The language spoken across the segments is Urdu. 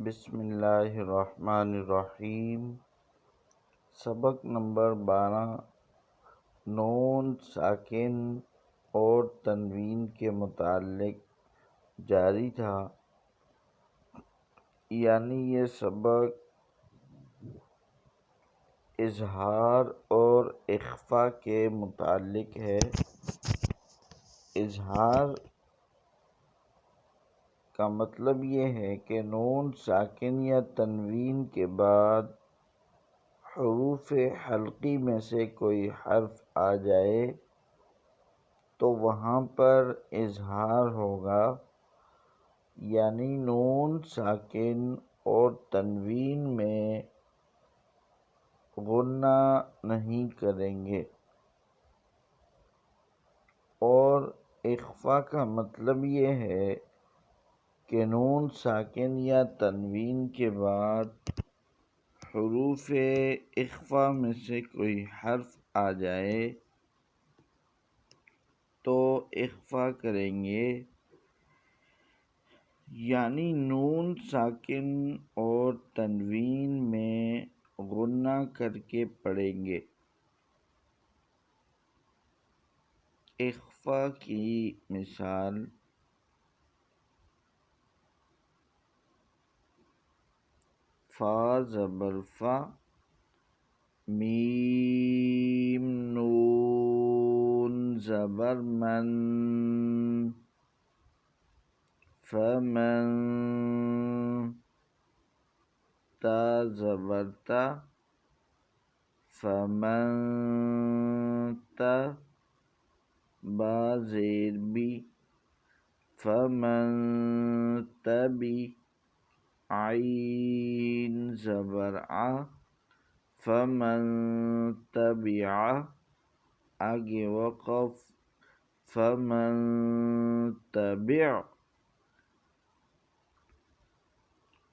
بسم اللہ الرحمن الرحیم۔ سبق نمبر 12 نون ساکن اور تنوین کے متعلق جاری تھا، یعنی یہ سبق اظہار اور اخفاء کے متعلق ہے۔ اظہار کا مطلب یہ ہے کہ نون ساکن یا تنوین کے بعد حروف حلقی میں سے کوئی حرف آ جائے تو وہاں پر اظہار ہوگا، یعنی نون ساکن اور تنوین میں غنہ نہیں کریں گے۔ اور اخفاء کا مطلب یہ ہے کہ نون ساکن یا تنوین کے بعد حروف اخفاء میں سے کوئی حرف آ جائے تو اخفاء کریں گے، یعنی نون ساکن اور تنوین میں غنہ کر کے پڑھیں گے۔ اخفاء کی مثال فا زبر فا، میم نون زبر من، فمن، تا زبر تا، فمن تا، با زیر بی، فمن تبی، عین زبر ع، فمن تبع، آگے وقف، فمن تبع۔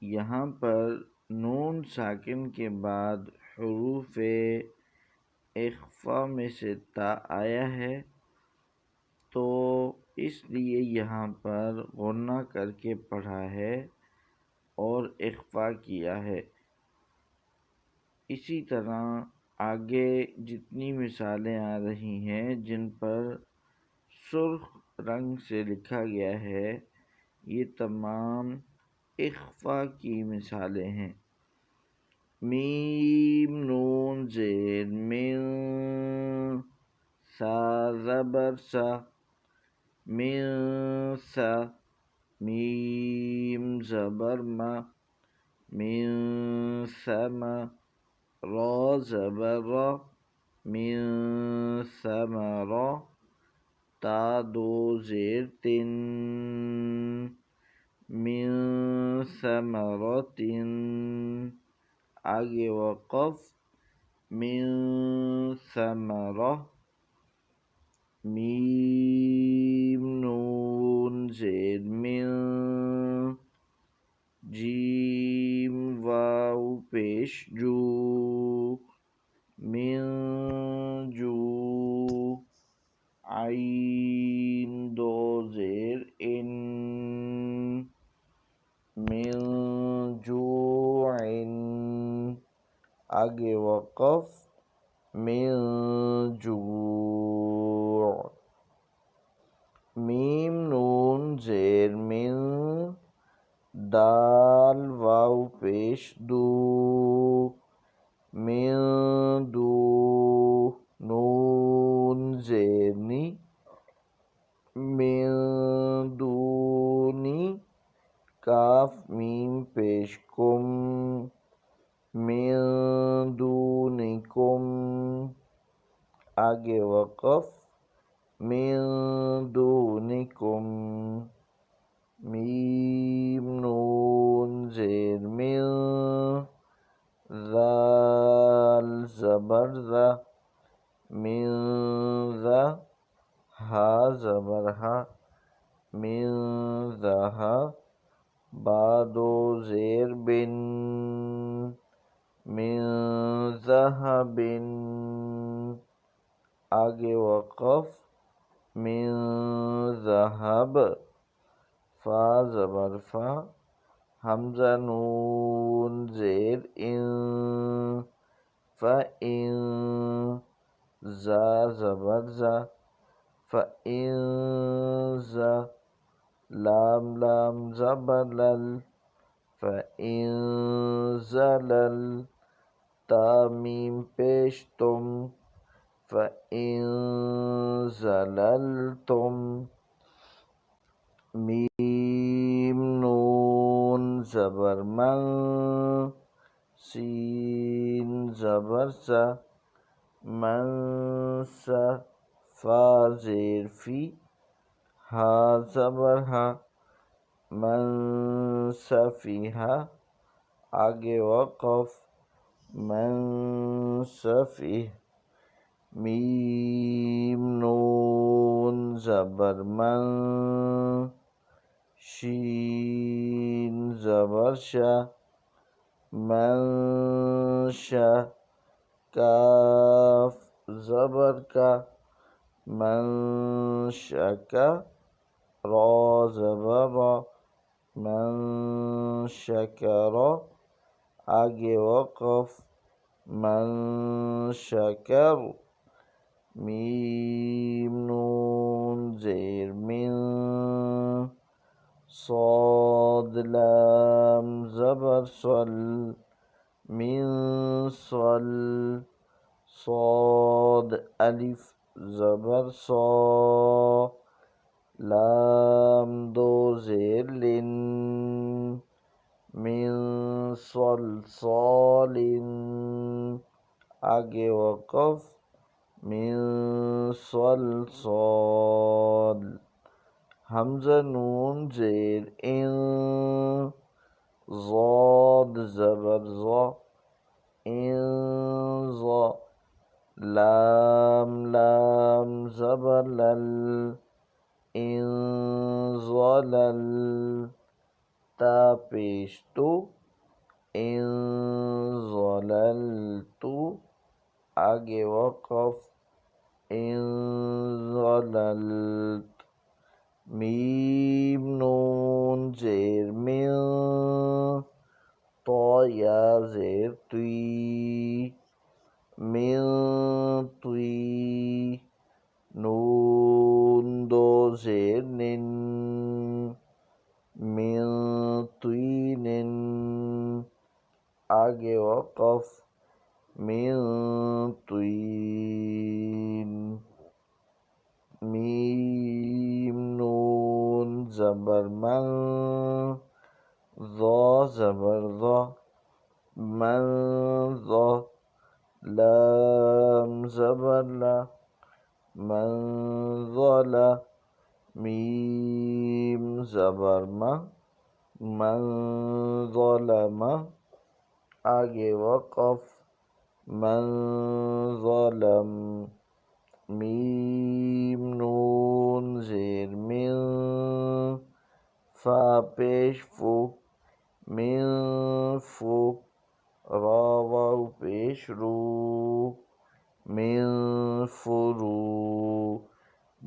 یہاں پر نون ساکن کے بعد حروف اخفاء میں سے تا آیا ہے تو اس لیے یہاں پر غنہ کر کے پڑھا ہے اور اخفاء کیا ہے۔ اسی طرح آگے جتنی مثالیں آ رہی ہیں جن پر سرخ رنگ سے لکھا گیا ہے یہ تمام اخفاء کی مثالیں ہیں۔ میم نون زیر من، سا زبر سا، من سا، میم زبر ما، من سما، را زبر را، من ثمرا، تا دو زیر تن، من ثمرۃ، آگے وقف، من ثمرہ۔ میم نون زیر من، جیم واو پیش جو، من جو، عین دو زیر ان، من جوع، آگے وقف، من جوع۔ میم نون زیر من، دال واو پیش دو، من دو، نون زیر نی، من دونی، کاف میم پیش کم، من دونکم، آگے وقف، من دونکم۔ میم نون زیر من، ذال زبر ذا، من ذا، ہا زبر ہا، من ذہا، با دو زیر بن، من ذہب، آگے وقف، من ذہب، فا زبر فا، حمزہ نون زیر ان، فإن، زا زبر زا، فإن زا، لام لام زبر لل، فإن زلل، تا میم پیش تم، فإن زللتم، میم نون زبر من، سین زبر سا، من سا، فا زیر فی، ہا زبر ہا، من سفیہا، آگے وقف، من سفیہ، میم نون زبر من، شین زبر شا، من شا، کاف زبر کا، من شکا، را زبر را، من شکر، آگے وقف، من شکر، میم نون زیر من، صاد لام زبر صل، من صل، صاد الف زبر صا، لام دو زیر لن، من صلصال، آگے وقف، من صلصال، حمزہ نون زیر ان، ضاد زبر ضا، ان ضا، لام لام زبر لل، ان ضلل، تا پیش تو، ان ضللتو، آگے وقف، ان ضللت، میم نون زیر من، طا یا زیر توی، من توی، نون دو زیر نن، من توینن، آگے وقف، من توین، میم نون زبر من، ضا زبر ضا، من ضا، لام زبر لا، من ظلا، میم زبر ما، من ظلم، آگے وقف، من ظلم، میم نون زیر من، فا پیش فو، من فو، را واو پیش رو، من فرو،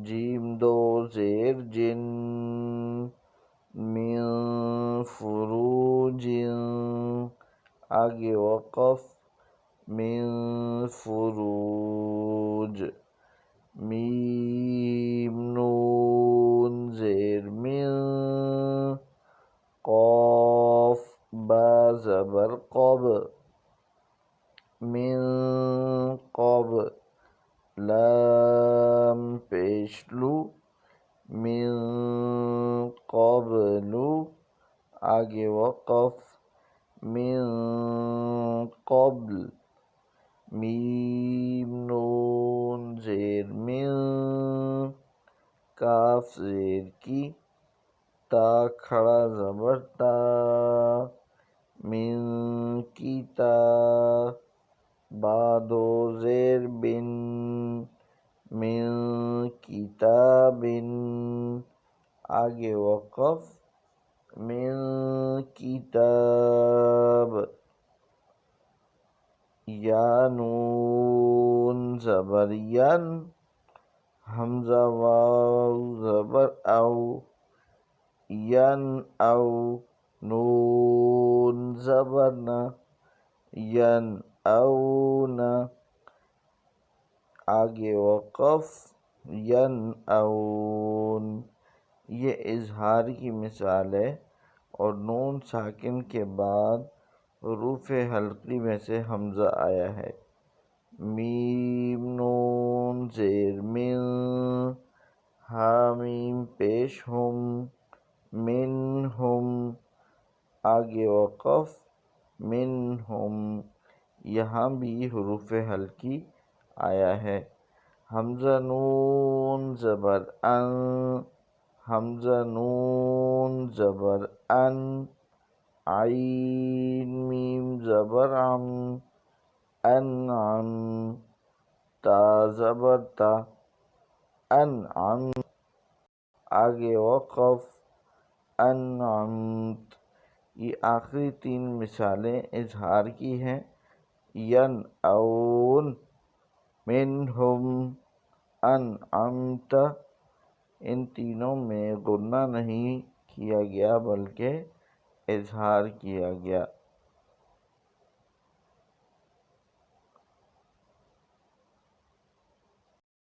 جیم دو زیر جن، من فروج، آگے وقف، من فروج، میم نون زیر من، قاف با زبر قب، من قب، لام پیش لو، من قبلو، آگے وقف، من قبل، میم نون زیر من، کاف زیر کی، تا کھڑا زبر تا، من کی تا، با دو زیر بن، من کتاب، آگے وقف، من کتاب، یا نون زبر ین، حمزہ واو زبر او، ین او، نون زبر ن، ینعون، آگے وقف ینعون، یہ اظہار کی مثال ہے اور نون ساکن کے بعد حروف حلقی میں سے حمزہ آیا ہے۔ میم نون زیر من، حامیم پیش ہم، منہم، آگے وقف منہم، یہاں بھی حروف حلقی آیا ہے۔ حمزہ نون زبر ان، حمزہ نون زبر ان، عین میم زبر عم، انعم، تا زبر تا، انعم، آگے وقف انعمت۔ یہ آخری تین مثالیں اظہار کی ہیں، ینعون، منہم، انعمت، ان تینوں میں غنہ نہیں کیا گیا بلکہ اظہار کیا گیا۔